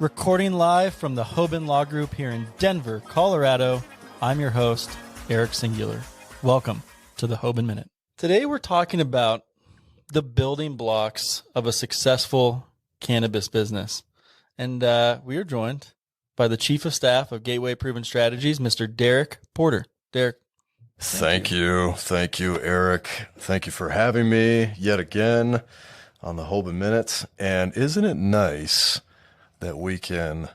Recording live from the Hoban Law Group here in Denver, Colorado, I'm your host, Eric Singular. Welcome to the Hoban Minute. Today we're talking about the building blocks of a successful cannabis business. And we are joined by the Chief of Staff of Gateway Proven Strategies, Mr. Derek Porter. Derek. Thank you. Thank you, Eric. Thank you for having me yet again on the Hoban Minute. And isn't it nice that we can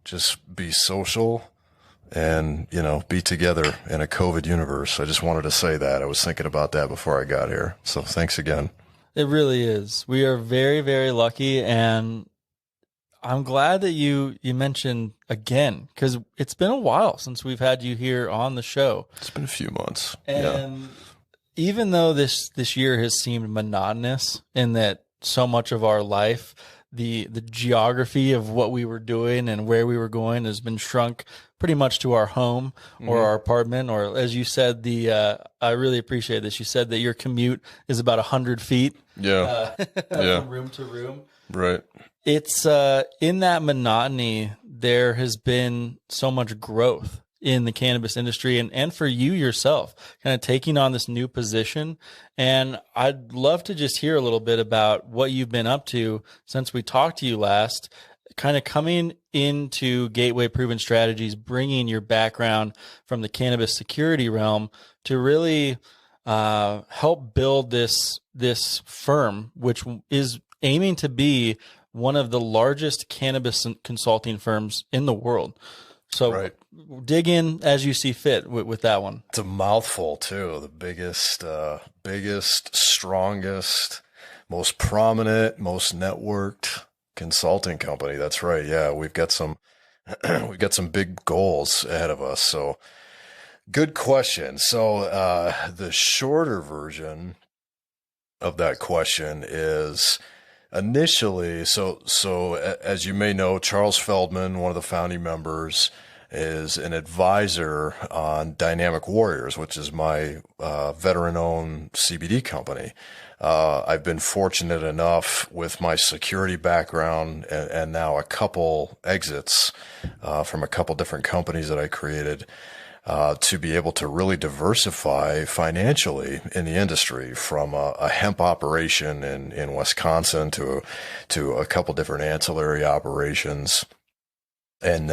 just be social and, be together in a COVID universe? I just wanted to say that. I was thinking about that before I got here. So thanks again. It really is. We are very, very lucky. And I'm glad that you mentioned again, because it's been a while since we've had you here on the show. It's been a few months. And even though this year has seemed monotonous in that so much of our life, the geography of what we were doing and where we were going has been shrunk pretty much to our home or our apartment, or as you said, I really appreciate this. You said that your commute is about 100 feet from room to room. Right. It's in that monotony, there has been so much growth in the cannabis industry and for you yourself, kind of taking on this new position. And I'd love to just hear a little bit about what you've been up to since we talked to you last, kind of coming into Gateway Proven Strategies, bringing your background from the cannabis security realm to really help build this firm, which is aiming to be one of the largest cannabis consulting firms in the world. So dig in as you see fit with that one. It's a mouthful too. The biggest, strongest, most prominent, most networked consulting company. That's right. Yeah, we've got some big goals ahead of us. So good question. So the shorter version of that question is initially, so as you may know, Charles Feldman, one of the founding members, is an advisor on Dynamic Warriors, which is my veteran-owned CBD company. I've been fortunate enough with my security background and now a couple exits from a couple different companies that I created to be able to really diversify financially in the industry, from a hemp operation in Wisconsin to a couple different ancillary operations. And,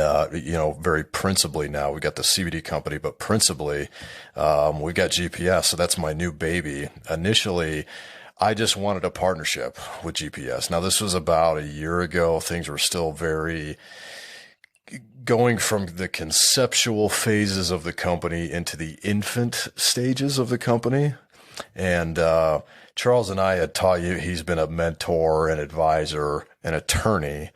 very principally now we got the CBD company, but principally, we got GPS. So that's my new baby. Initially, I just wanted a partnership with GPS. Now, this was about a year ago. Things were still going from the conceptual phases of the company into the infant stages of the company. And Charles and I had taught you, he's been a mentor, an advisor, an attorney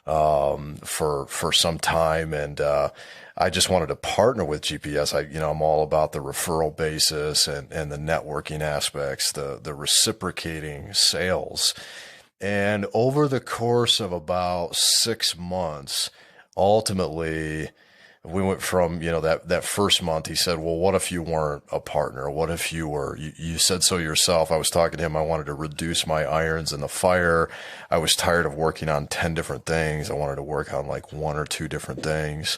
for some time. And I just wanted to partner with GPS. I'm all about the referral basis and the networking aspects, the reciprocating sales. And over the course of about 6 months, ultimately, we went from, that first month, he said, well, what if you weren't a partner? What if you were? You said so yourself. I was talking to him. I wanted to reduce my irons in the fire. I was tired of working on 10 different things. I wanted to work on like 1 or 2 different things.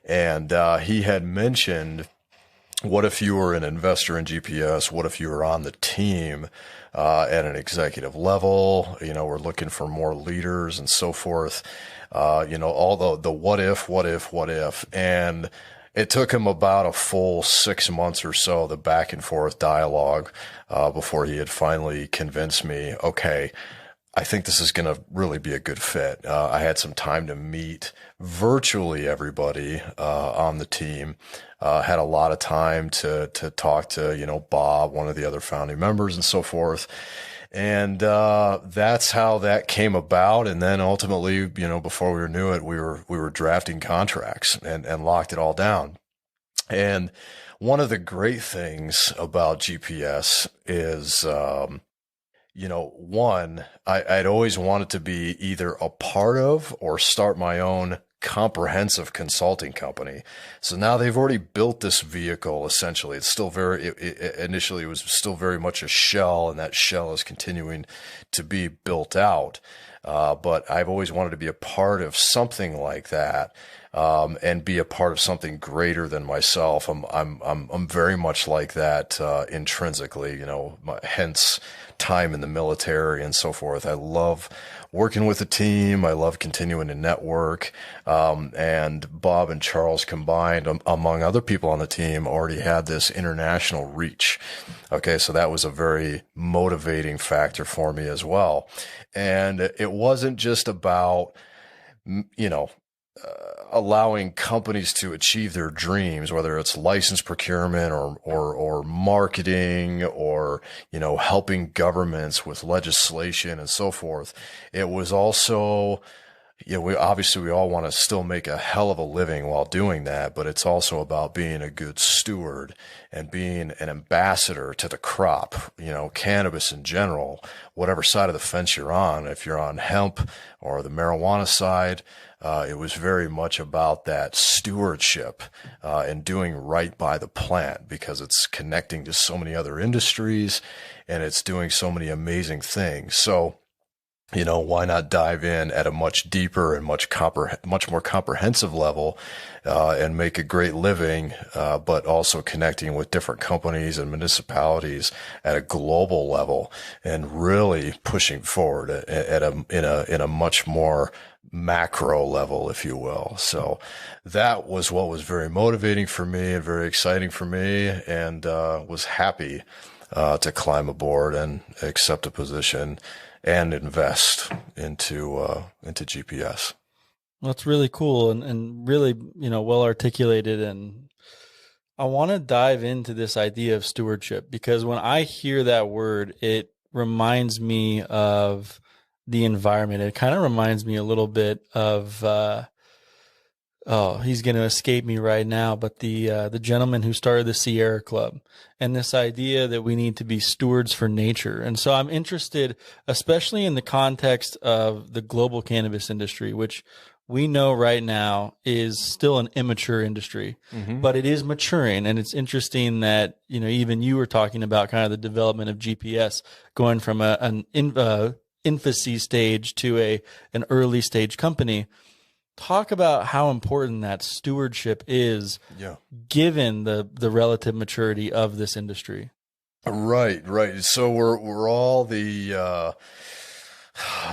And he had mentioned, what if you were an investor in GPS? What if you were on the team at an executive level? We're looking for more leaders and so forth. All the what if. And it took him about a full 6 months or so, the back and forth dialogue, before he had finally convinced me, okay, I think this is going to really be a good fit. I had some time to meet virtually everybody on the team. Had a lot of time to talk to, Bob, one of the other founding members, and so forth. And that's how that came about. And then ultimately, before we knew it, we were drafting contracts and locked it all down. And one of the great things about GPS is, one, I'd always wanted to be either a part of or start my own comprehensive consulting company. So now they've already built this vehicle. Essentially, it's still initially it was still very much a shell, and that shell is continuing to be built out. But I've always wanted to be a part of something like that, and be a part of something greater than myself. I'm very much like that, intrinsically, hence time in the military and so forth. I love working with a team. I love continuing to network. And Bob and Charles combined, among other people on the team, already had this international reach. Okay. So that was a very motivating factor for me as well. And it wasn't just about, allowing companies to achieve their dreams, whether it's license procurement or marketing or, helping governments with legislation and so forth. It was also, we all want to still make a hell of a living while doing that, but it's also about being a good steward and being an ambassador to the crop, cannabis in general, whatever side of the fence you're on. If you're on hemp or the marijuana side, it was very much about that stewardship, and doing right by the plant, because it's connecting to so many other industries and it's doing so many amazing things. So, why not dive in at a much deeper and much more comprehensive level, and make a great living, but also connecting with different companies and municipalities at a global level and really pushing forward in a much more macro level, if you will. So that was what was very motivating for me and very exciting for me, and was happy to climb aboard and accept a position and invest into GPS. Well, that's really cool and really, well articulated. And I want to dive into this idea of stewardship, because when I hear that word, it reminds me of the environment. It kind of reminds me a little bit of, he's going to escape me right now, but the gentleman who started the Sierra Club, and this idea that we need to be stewards for nature. And so I'm interested, especially in the context of the global cannabis industry, which we know right now is still an immature industry, but it is maturing. And it's interesting that, even you were talking about kind of the development of GPS going from an infancy stage to an early stage company. Talk about how important that stewardship is, given the relative maturity of this industry. Right. So we're all the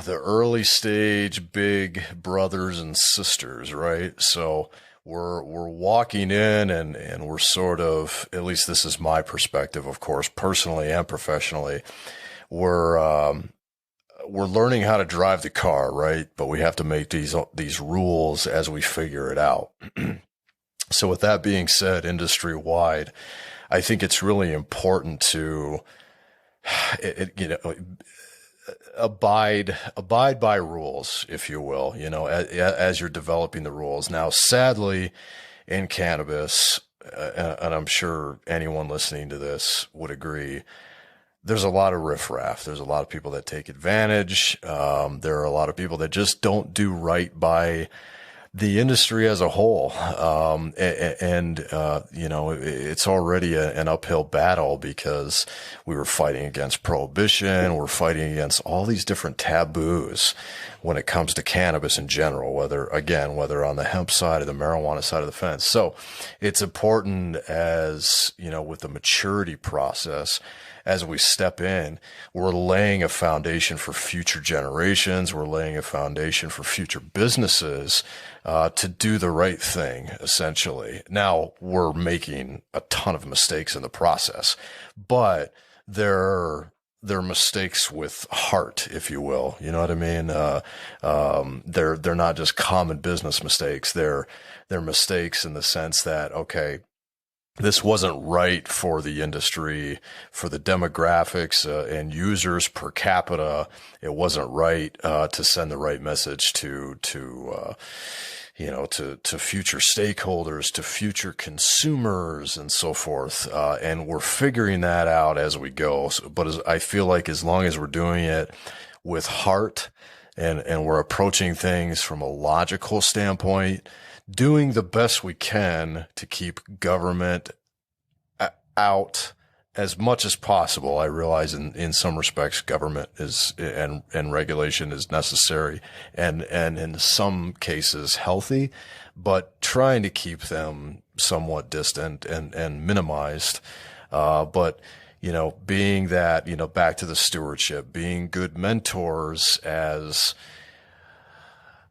early stage big brothers and sisters, right? So we're walking in and we're sort of, at least this is my perspective, of course, personally and professionally, we're learning how to drive the car, right? But we have to make these rules as we figure it out. So with that being said, industry wide, I think it's really important to, abide by rules, if you will, as you're developing the rules. Now, sadly, in cannabis, and I'm sure anyone listening to this would agree, there's a lot of riffraff. There's a lot of people that take advantage. There are a lot of people that just don't do right by the industry as a whole. It's already an uphill battle, because we were fighting against prohibition. We're fighting against all these different taboos when it comes to cannabis in general, whether on the hemp side or the marijuana side of the fence. So it's important, as, with the maturity process, as we step in, we're laying a foundation for future generations. We're laying a foundation for future businesses to do the right thing, essentially. Now, we're making a ton of mistakes in the process, but they're mistakes with heart, if you will. You know what I mean? They're not just common business mistakes. They're mistakes in the sense that, okay, this wasn't right for the industry, for the demographics and users per capita. It wasn't right to send the right message to future stakeholders, to future consumers, and so forth. And we're figuring that out as we go. But I feel like as long as we're doing it with heart and we're approaching things from a logical standpoint, doing the best we can to keep government out as much as possible, I realize in some respects government is and regulation is necessary and in some cases healthy, but trying to keep them somewhat distant and minimized. But being that, back to the stewardship, being good mentors as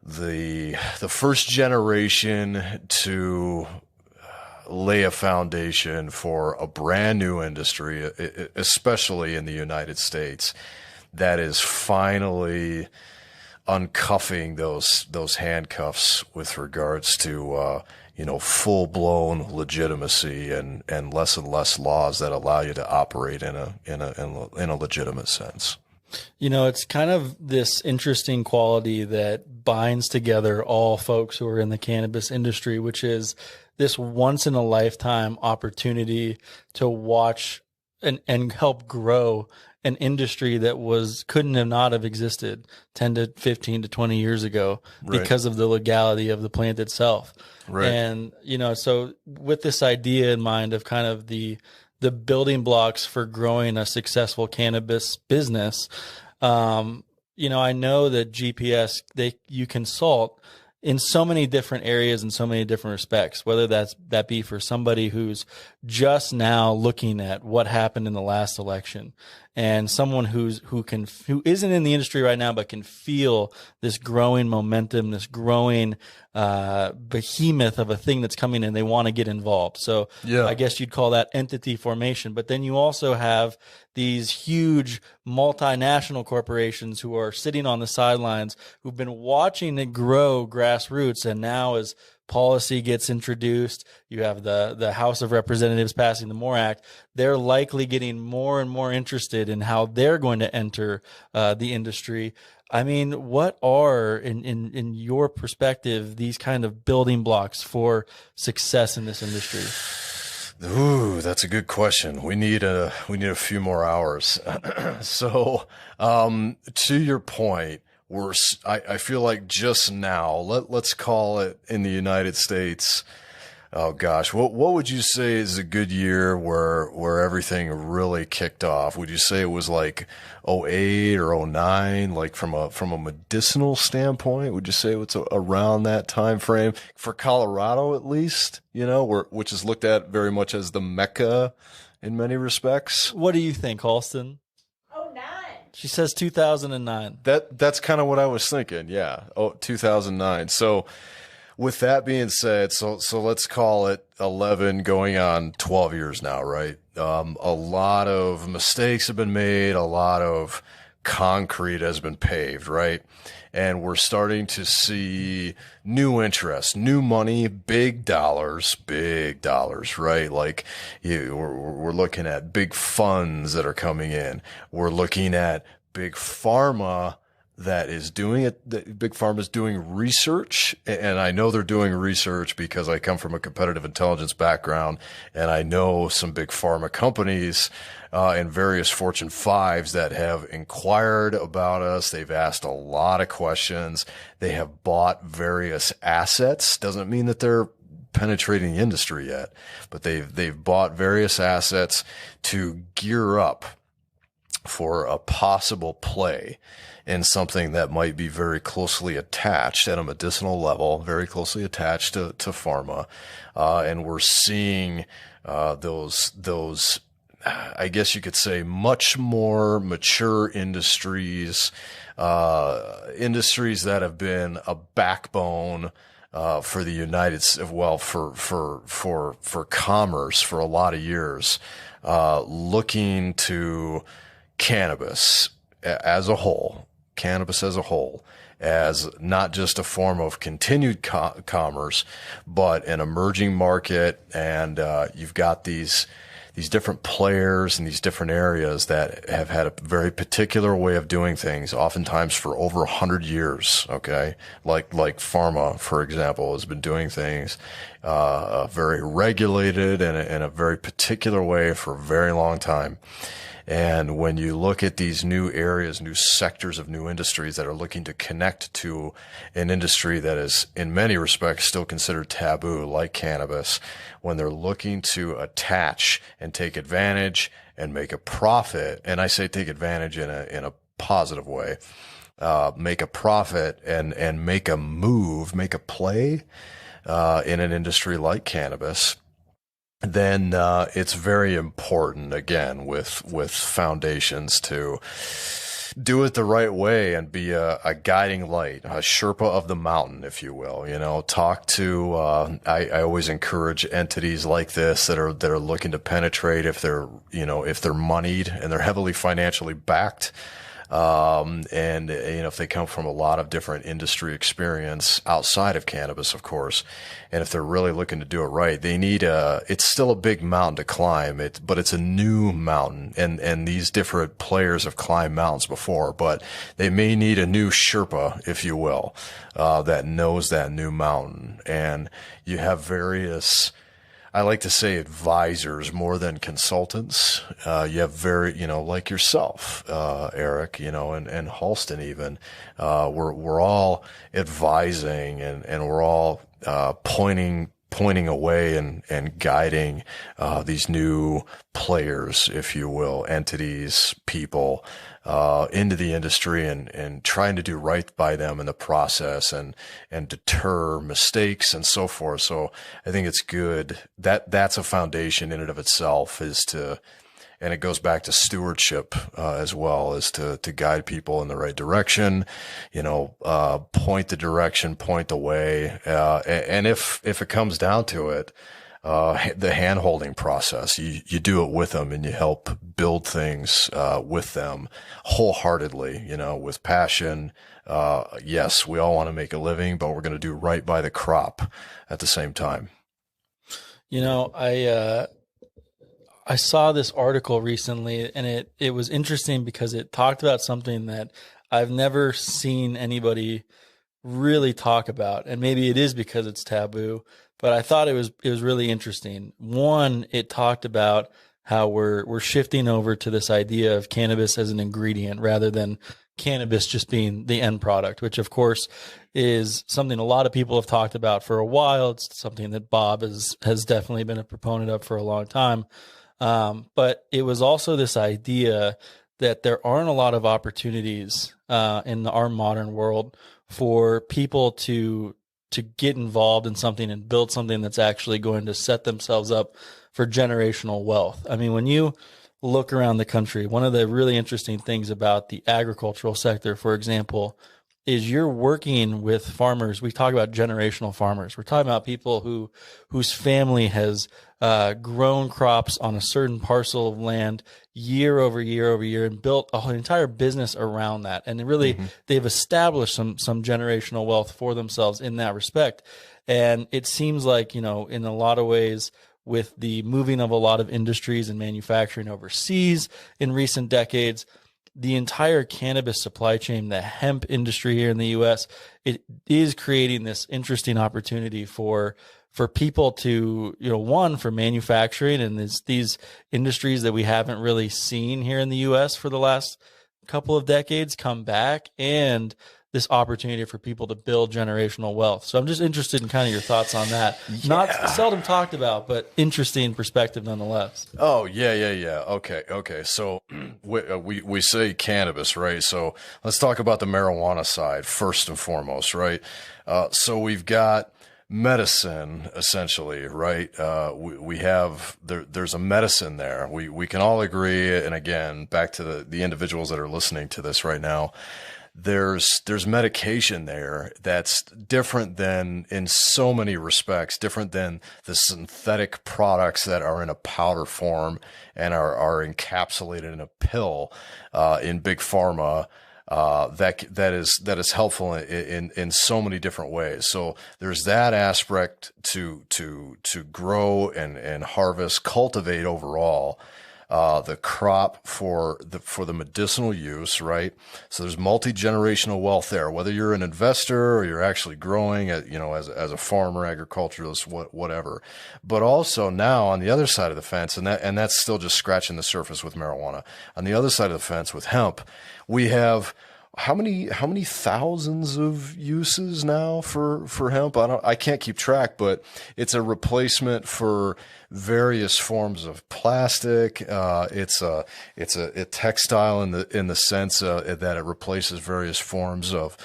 the first generation to lay a foundation for a brand new industry, especially in the United States, that is finally uncuffing those handcuffs with regards to full blown legitimacy and less laws that allow you to operate in a legitimate sense. It's kind of this interesting quality that binds together all folks who are in the cannabis industry, which is this once in a lifetime opportunity to watch and help grow an industry that couldn't have not have existed 10 to 15 to 20 years ago because of the legality of the plant itself. Right. And, so with this idea in mind of kind of the building blocks for growing a successful cannabis business, I know that GPS, you consult in so many different areas in so many different respects, whether that be for somebody who's just now looking at what happened in the last election, and someone who isn't in the industry right now but can feel this growing momentum, this growing behemoth of a thing that's coming, and they want to get involved. So I guess you'd call that entity formation. But then you also have these huge multinational corporations who are sitting on the sidelines, who've been watching it grow grassroots, and now as policy gets introduced, you have the House of Representatives passing the MORE Act, they're likely getting more and more interested in how they're going to enter the industry. I mean, what are, in your perspective, these kind of building blocks for success in this industry? Ooh, that's a good question. We need a few more hours. So, to your point, I feel like just now, let's call it in the United States. Oh gosh, what would you say is a good year where everything really kicked off? Would you say it was like 08 or 09, like from a medicinal standpoint? Would you say it's around that time frame for Colorado at least? Which is looked at very much as the Mecca in many respects. What do you think, Halston? She says 2009. That's kind of what I was thinking. Yeah. 2009. So with that being said, so let's call it 11 going on 12 years now, right? A lot of mistakes have been made. A lot of concrete has been paved, right? And we're starting to see new interest, new money, big dollars, right? Like we're looking at big funds that are coming in. We're looking at big pharma that is doing it. Big pharma is doing research, and I know they're doing research because I come from a competitive intelligence background, and I know some big pharma companies and various Fortune 5s that have inquired about us. They've asked a lot of questions. They have bought various assets. Doesn't mean that they're penetrating the industry yet, but they've bought various assets to gear up for a possible play in something that might be very closely attached at a medicinal level, very closely attached to pharma. And we're seeing those, I guess you could say, much more mature industries that have been a backbone for the United States, well, for commerce for a lot of years, looking to cannabis as a whole, as not just a form of continued commerce, but an emerging market. And you've got these different players in these different areas that have had a very particular way of doing things, oftentimes for over 100 years. Okay. Like pharma, for example, has been doing things, very regulated and in a very particular way for a very long time. And when you look at these new areas, new sectors of new industries that are looking to connect to an industry that is in many respects still considered taboo, like cannabis, when they're looking to attach and take advantage and make a profit. And I say take advantage in a positive way. Make a profit and make a move, make a play in an industry like cannabis, then it's very important, again, with foundations, to do it the right way and be a guiding light, a Sherpa of the mountain, if you will. Talk to, I always encourage entities like this that are looking to penetrate, if they're moneyed and they're heavily financially backed. And if they come from a lot of different industry experience outside of cannabis, of course, and if they're really looking to do it right, they need it's still a big mountain to climb, but it's a new mountain, and these different players have climbed mountains before, but they may need a new Sherpa, if you will, that knows that new mountain. And you have various, I like to say, advisors more than consultants. You have like yourself, Eric, and Halston even. We're all advising and we're all pointing a way and guiding these new players, if you will, entities, people, into the industry, and trying to do right by them in the process, and deter mistakes and so forth. So I think it's good that that's a foundation in and of itself, and it goes back to stewardship as well, as to guide people in the right direction, point the direction, point the way, and if it comes down to it, the hand-holding process, you do it with them, and you help build things with them wholeheartedly, with passion. Yes, we all want to make a living, but we're going to do right by the crop at the same time. I saw this article recently, and it was interesting because it talked about something that I've never seen anybody really talk about, and maybe it is because it's taboo, but I thought it was really interesting. One, it talked about how we're shifting over to this idea of cannabis as an ingredient rather than cannabis just being the end product, which of course is something a lot of people have talked about for a while. It's something that Bob has definitely been a proponent of for a long time. But it was also this idea that there aren't a lot of opportunities in our modern world for people to get involved in something and build something that's actually going to set themselves up for generational wealth. I mean, when you look around the country, one of the really interesting things about the agricultural sector, for example, is you're working with farmers. We talk about generational farmers. We're talking about people whose family has grown crops on a certain parcel of land year over year over year and built an entire business around that. And really, they've established some generational wealth for themselves in that respect. And it seems like, in a lot of ways, with the moving of a lot of industries and manufacturing overseas in recent decades, the entire cannabis supply chain, the hemp industry here in the U.S., it is creating this interesting opportunity for people to, one, for manufacturing, and these industries that we haven't really seen here in the U.S. for the last couple of decades come back, and this opportunity for people to build generational wealth. So I'm just interested in kind of your thoughts on that. Yeah. Not seldom talked about, but interesting perspective nonetheless. Oh, yeah. Okay. So we say cannabis, right? So let's talk about the marijuana side first and foremost, right? So we've got medicine, essentially, right? We have, there's a medicine there. We can all agree. And again, back to the individuals that are listening to this right now, there's medication there that's different than, in so many respects, different than the synthetic products that are in a powder form and are encapsulated in a pill, in big pharma. That is helpful in so many different ways. So there's that aspect to grow and harvest, cultivate overall, the crop for the medicinal use, right? So there's multi-generational wealth there, whether you're an investor or you're actually growing as a farmer, agriculturalist, whatever. But also now on the other side of the fence, and that's still just scratching the surface with marijuana. On the other side of the fence with hemp, we have how many thousands of uses now for hemp? I can't keep track, but it's a replacement for various forms of plastic. It's a textile in the sense that it replaces various forms of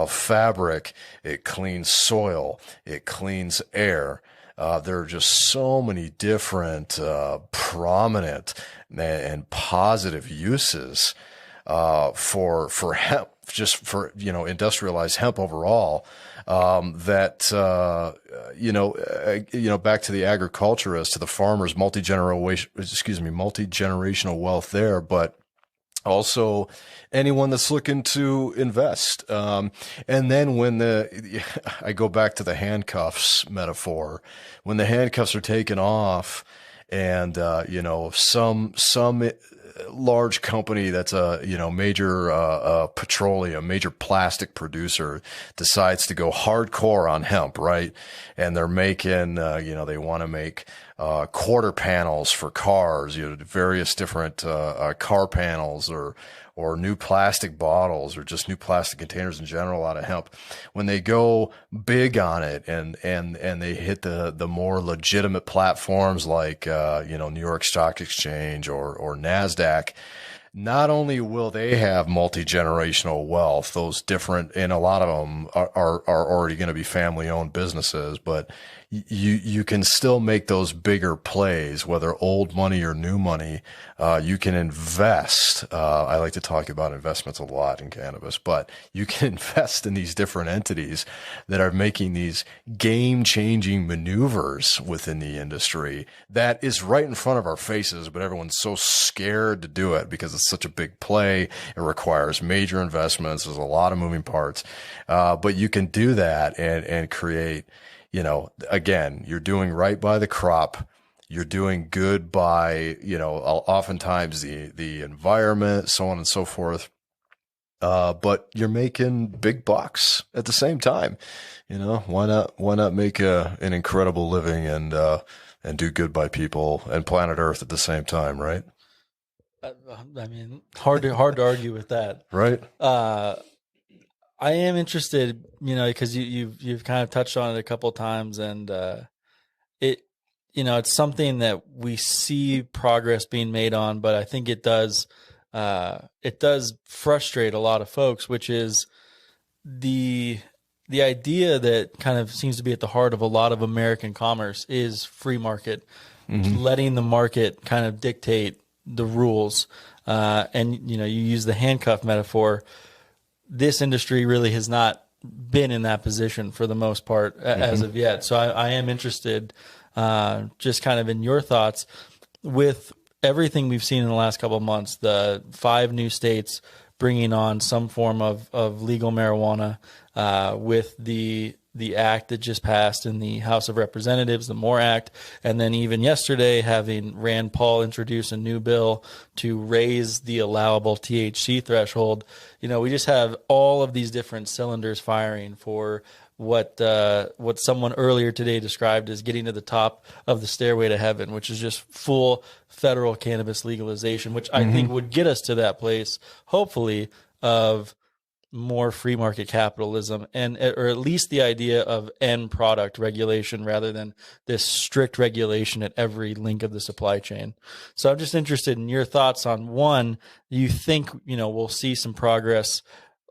fabric. It cleans soil. It cleans air. There are just so many different prominent and positive uses for hemp, just for, industrialized hemp overall, that, back to the agriculturist, to the farmers, multi-generational wealth there, but also anyone that's looking to invest. And then when I go back to the handcuffs metaphor, when the handcuffs are taken off and, some large company that's a, major, petroleum, major plastic producer decides to go hardcore on hemp, right? And they're making, they want to make, quarter panels for cars, various different, car panels or new plastic bottles or just new plastic containers in general out of hemp. When they go big on it and they hit the more legitimate platforms like, New York Stock Exchange or NASDAQ, not only will they have multi-generational wealth, those different, and a lot of them are already going to be family owned businesses, but you can still make those bigger plays, whether old money or new money. You can invest. I like to talk about investments a lot in cannabis, but you can invest in these different entities that are making these game changing maneuvers within the industry that is right in front of our faces, but everyone's so scared to do it because it's such a big play. It requires major investments. There's a lot of moving parts. But you can do that and create, again, you're doing right by the crop. You're doing good by, oftentimes the environment, so on and so forth. But you're making big bucks at the same time. Why not make an incredible living and do good by people and planet Earth at the same time, right? I mean, hard to argue with that. Right. I am interested, because you've kind of touched on it a couple of times, and it's something that we see progress being made on, but I think it does frustrate a lot of folks, which is the idea that kind of seems to be at the heart of a lot of American commerce is free market, letting the market kind of dictate the rules. And you use the handcuff metaphor. This industry really has not been in that position for the most part as of yet. So I am interested, just kind of in your thoughts with everything we've seen in the last couple of months, the 5 new states bringing on some form of legal marijuana, with the act that just passed in the House of Representatives, the MORE Act, and then even yesterday having Rand Paul introduce a new bill to raise the allowable THC threshold. We just have all of these different cylinders firing for what someone earlier today described as getting to the top of the stairway to heaven, which is just full federal cannabis legalization, which I think would get us to that place, hopefully, of more free market capitalism or at least the idea of end product regulation rather than this strict regulation at every link of the supply chain. So I'm just interested in your thoughts on, one, you think, we'll see some progress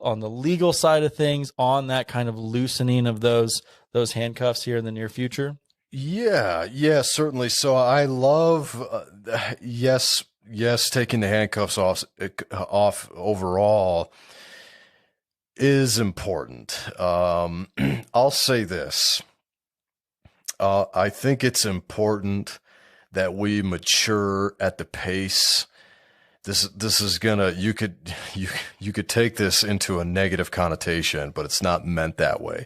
on the legal side of things on that kind of loosening of those handcuffs here in the near future? Yeah, certainly. So I love, yes, taking the handcuffs off overall is important. I'll say this. I think it's important that we mature at the pace. This is you could take this into a negative connotation, but it's not meant that way.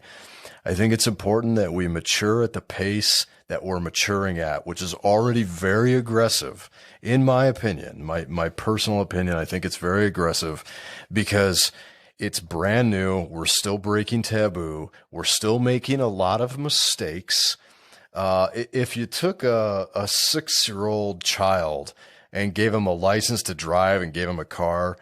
I think it's important that we mature at the pace that we're maturing at, which is already very aggressive. In my opinion, my personal opinion, I think it's very aggressive because it's brand new. We're still breaking taboo. We're still making a lot of mistakes. If you took a 6-year-old child and gave him a license to drive and gave him a car,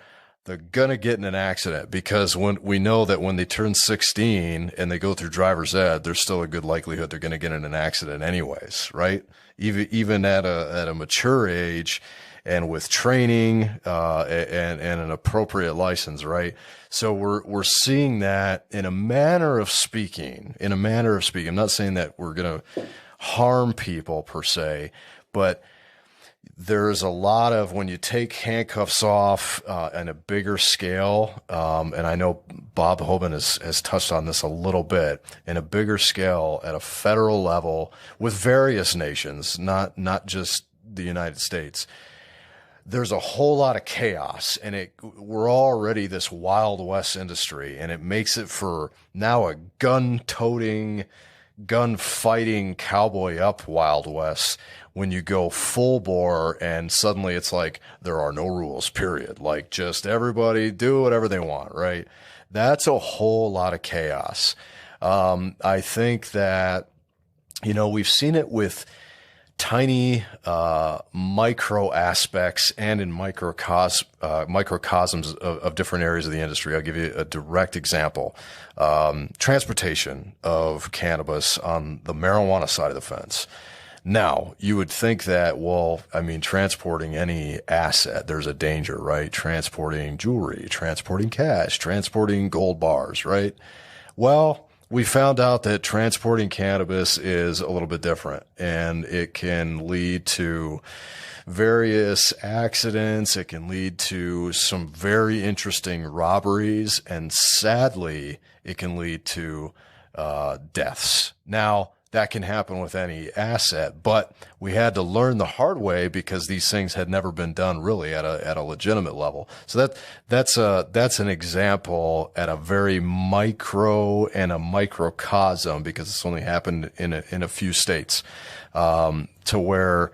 they're going to get in an accident, because when we know that when they turn 16 and they go through driver's ed, there's still a good likelihood they're going to get in an accident anyways, right? Even at a mature age, and with training, and an appropriate license, right? So we're seeing that in a manner of speaking, I'm not saying that we're going to harm people per se, but there's a lot of, when you take handcuffs off on a bigger scale, and I know Bob Hoban has touched on this a little bit, in a bigger scale at a federal level with various nations, not just the United States. There's a whole lot of chaos, and we're already this Wild West industry, and it makes it for now a gun-toting, gun-fighting cowboy up Wild West when you go full bore, and suddenly it's like there are no rules, period. Like, just everybody do whatever they want, right? That's a whole lot of chaos. I think that, we've seen it with tiny micro aspects and in microcosms of different areas of the industry. I'll give you a direct example. Transportation of cannabis on the marijuana side of the fence. Now, you would think that, transporting any asset, there's a danger, right? Transporting jewelry, transporting cash, transporting gold bars, right? Well, we found out that transporting cannabis is a little bit different, and it can lead to various accidents. It can lead to some very interesting robberies, and sadly, it can lead to deaths. Now, that can happen with any asset, but we had to learn the hard way because these things had never been done really at a legitimate level. So that's an example at a very micro and a microcosm, because it's only happened in a few states, to where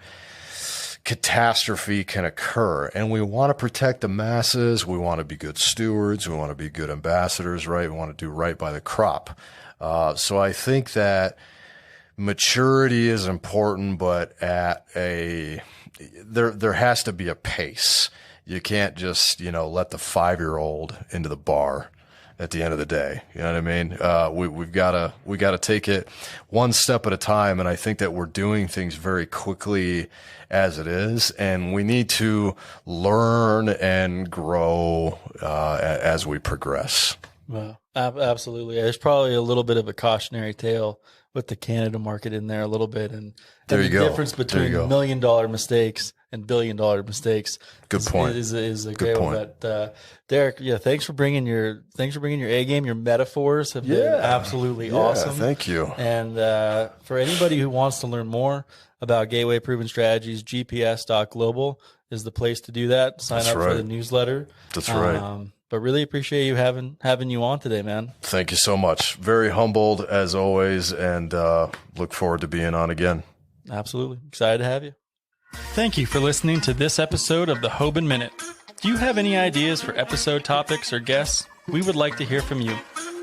catastrophe can occur. And we want to protect the masses. We want to be good stewards. We want to be good ambassadors, right? We want to do right by the crop. So I think that maturity is important, but there has to be a pace. You can't just, let the 5-year-old into the bar at the end of the day. You know what I mean? We gotta take it one step at a time. And I think that we're doing things very quickly as it is, and we need to learn and grow, as we progress. Well, absolutely. There's probably a little bit of a cautionary tale with the Canada market in there a little bit, and the difference between $1 million mistakes and $1 billion mistakes. Good point. Is a good point. But Derek, thanks for bringing your A game. Your metaphors have been absolutely awesome. Thank you. And for anybody who wants to learn more about Gateway Proven Strategies, gps.global is the place to do that. Sign up for the newsletter. That's right. But really appreciate you having you on today, man. Thank you so much. Very humbled as always, and look forward to being on again. Absolutely. Excited to have you. Thank you for listening to this episode of the Hoban Minute. Do you have any ideas for episode topics or guests? We would like to hear from you.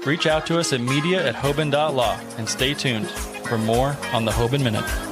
Reach out to us at media@hoban.law and stay tuned for more on the Hoban Minute.